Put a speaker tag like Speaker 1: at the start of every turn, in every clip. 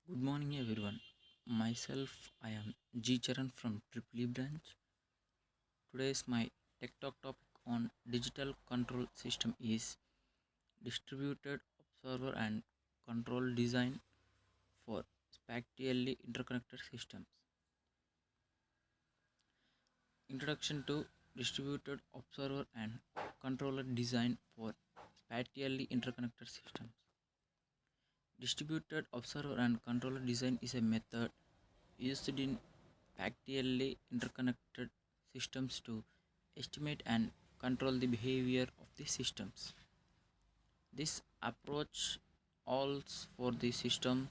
Speaker 1: Good morning, everyone. Myself, I am G. Charan from Triple E branch. Today's my tech talk topic on digital control system is distributed observer and control design for spatially interconnected systems. Introduction to distributed observer and controller design for spatially interconnected systems. Distributed observer and controller design is a method used in spatially interconnected systems to estimate and control the behavior of the systems. This approach allows for the systems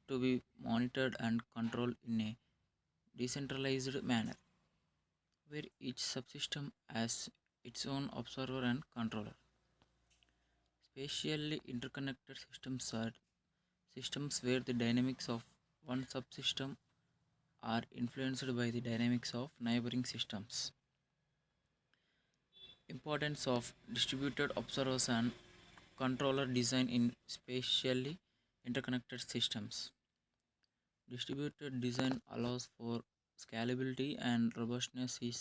Speaker 1: to be monitored and controlled in a decentralized manner, where each subsystem has its own observer and controller. Spatially interconnected systems are systems where the dynamics of one subsystem are influenced by the dynamics of neighboring systems. Importance of distributed observers and controller design in spatially interconnected systems. Distributed design allows for scalability and robustness in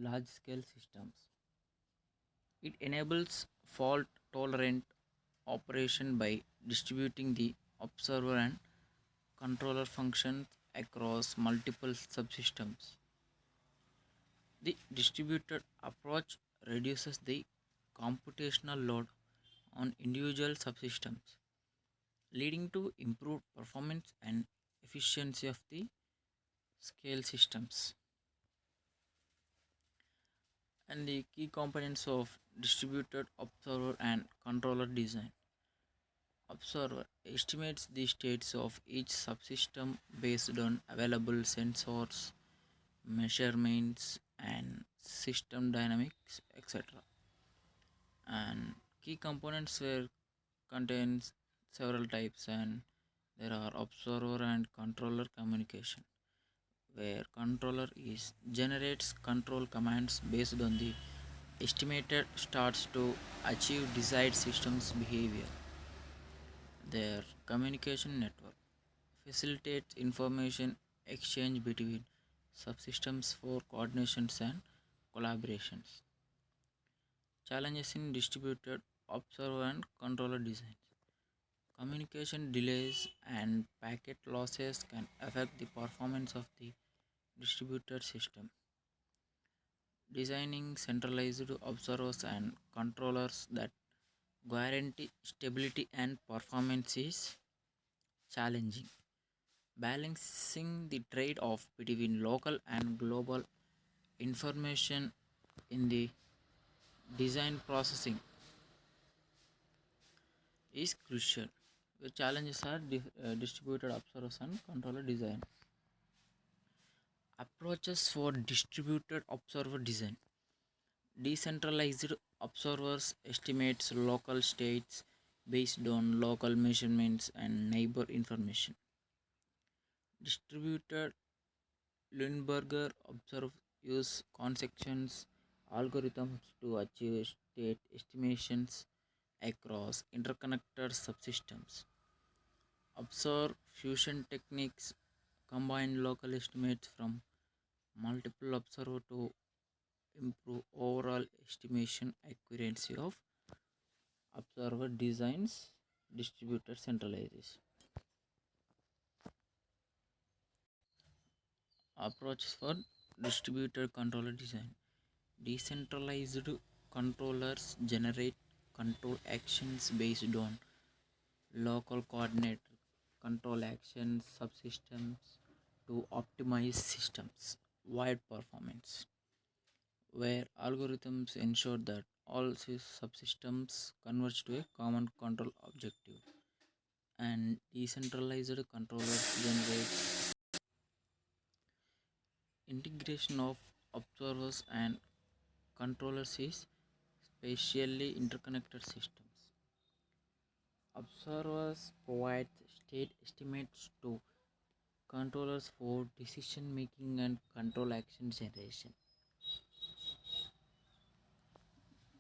Speaker 1: large scale systems. It enables fault tolerant operation by distributing the observer and controller functions across multiple subsystems. The distributed approach reduces the computational load on individual subsystems, leading to improved performance and efficiency of the scale systems. And the key components of distributed observer and controller design. Observer estimates the states of each subsystem based on available sensors, measurements, and system dynamics, etc. And key components were contains several types, and there are observer and controller communication, where controller is generates control commands based on the estimated starts to achieve desired system's behavior. Their communication network facilitates information exchange between subsystems for coordinations and collaborations. Challenges in distributed observer and controller designs. Communication delays and packet losses can affect the performance of the distributed system. Designing centralized observers and controllers that guarantee stability and performance is challenging. Balancing the trade off between local and global information in the design processing is crucial. The challenges are distributed observers and controller design. Approaches for distributed observer design. Decentralized observers estimates local states based on local measurements and neighbor information. Distributed Lindberger observe use consequence algorithms to achieve state estimations across interconnected subsystems. Observe fusion techniques combine local estimates from multiple observers to improve overall estimation accuracy of observer designs. Distributed centralization approaches for distributed controller design. Decentralized controllers generate control actions based on local coordinate control actions subsystems to optimize systems wide performance, where algorithms ensure that all subsystems converge to a common control objective. And decentralized controllers generate integration of observers and controllers is spatially interconnected systems. Observers provide state estimates to controllers for decision making and control action generation.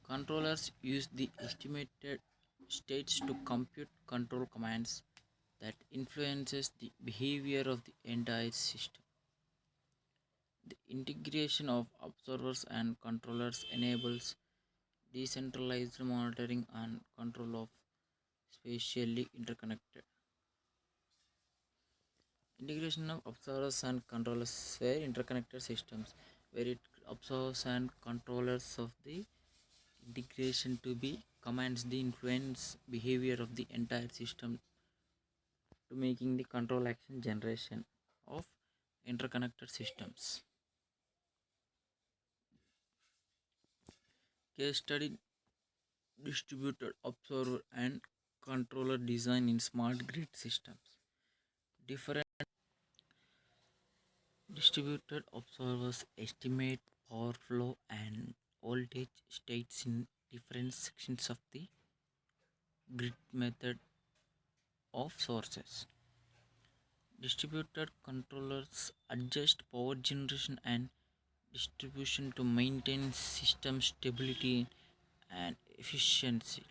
Speaker 1: Controllers use the estimated states to compute control commands that influences the behavior of the entire system. The integration of observers and controllers enables decentralized monitoring and control of spatially interconnected. Integration of observers and controllers were interconnected systems where it observes and controllers of the integration to be commands the influence behavior of the entire system to making the control action generation of interconnected systems. Case study: distributed observer and controller design in smart grid systems. Different distributed observers estimate power flow and voltage states in different sections of the grid method of sources. Distributed controllers adjust power generation and distribution to maintain system stability and efficiency.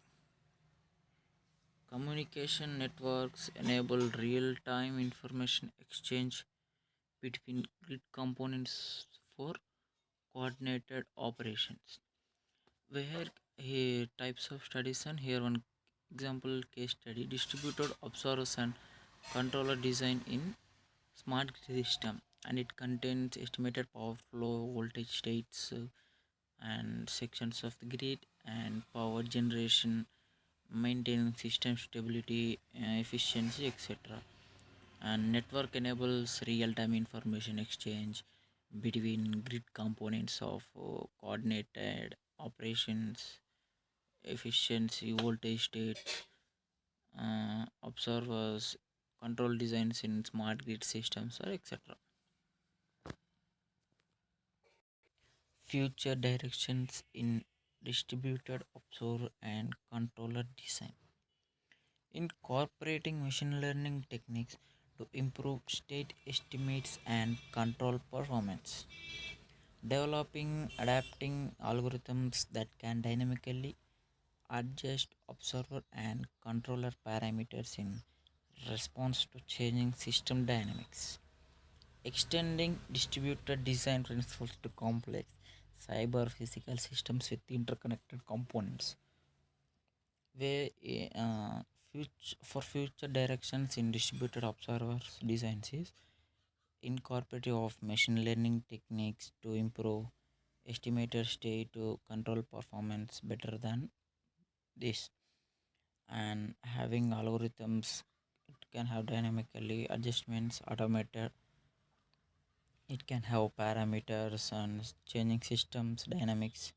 Speaker 1: Communication networks enable real time information exchange between grid components for coordinated operations. Where here types of studies, and here one example case study: distributed observers and controller design in smart grid system, and it contains estimated power flow, voltage states, and sections of the grid and power generation, maintaining system stability, efficiency, etc. And network enables real-time information exchange between grid components of coordinated operations, efficiency, voltage state, observers, control designs in smart grid systems, or etc. Future directions in distributed observer and controller design. Incorporating machine learning techniques to improve state estimates and control performance. Developing adapting algorithms that can dynamically adjust observer and controller parameters in response to changing system dynamics. Extending distributed design principles to complex cyber physical systems with interconnected components. Where for future directions in distributed observers designs is incorporative of machine learning techniques to improve estimated state to control performance better than this, and having algorithms, it can have dynamically adjustments automated, it can have parameters and changing systems dynamics.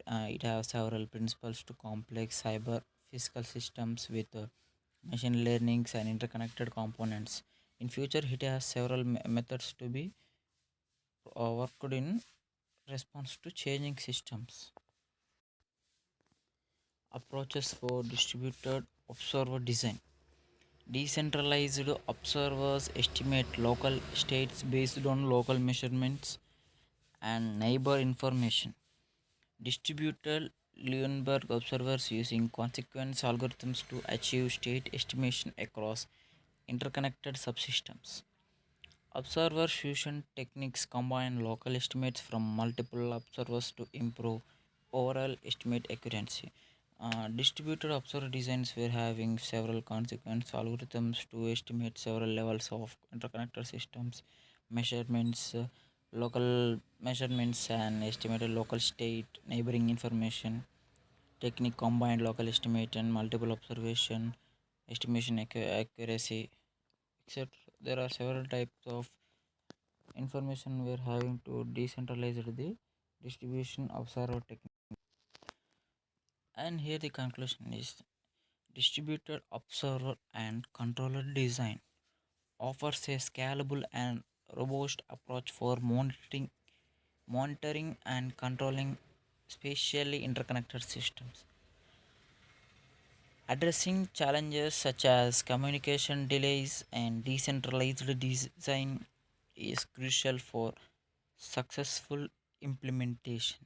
Speaker 1: It has several principles to complex cyber physical systems with machine learnings and interconnected components. In future, it has several methods to be worked in response to changing systems. Approaches for distributed observer design. Decentralized observers estimate local states based on local measurements and neighbor information. Distributed Leuenberg observers using consequence algorithms to achieve state estimation across interconnected subsystems. Observer fusion techniques combine local estimates from multiple observers to improve overall estimate accuracy. Distributed observer designs were having several consequence algorithms to estimate several levels of interconnected systems, measurements, local measurements, and estimated local state, neighboring information. Technique combined local estimate and multiple observation, estimation accuracy, etc. There are several types of information we are having to decentralize the distribution of server technique. And here the conclusion is distributed observer and controller design offers a scalable and robust approach for monitoring and controlling spatially interconnected systems. Addressing challenges such as communication delays and decentralized design is crucial for successful implementation.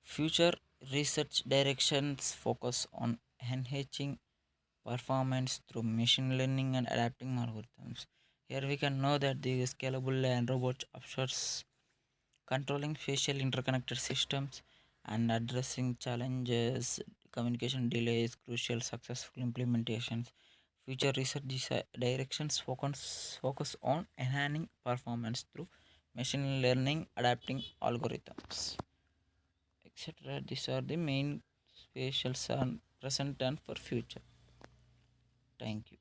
Speaker 1: Future research directions focus on enhancing performance through machine learning and adapting algorithms. Here we can know that the scalable and robot options controlling facial interconnected systems and addressing challenges, communication delays, crucial successful implementations. Future research directions focus on enhancing performance through machine learning, adapting algorithms, etc. These are the main spatial present and for future. Thank you.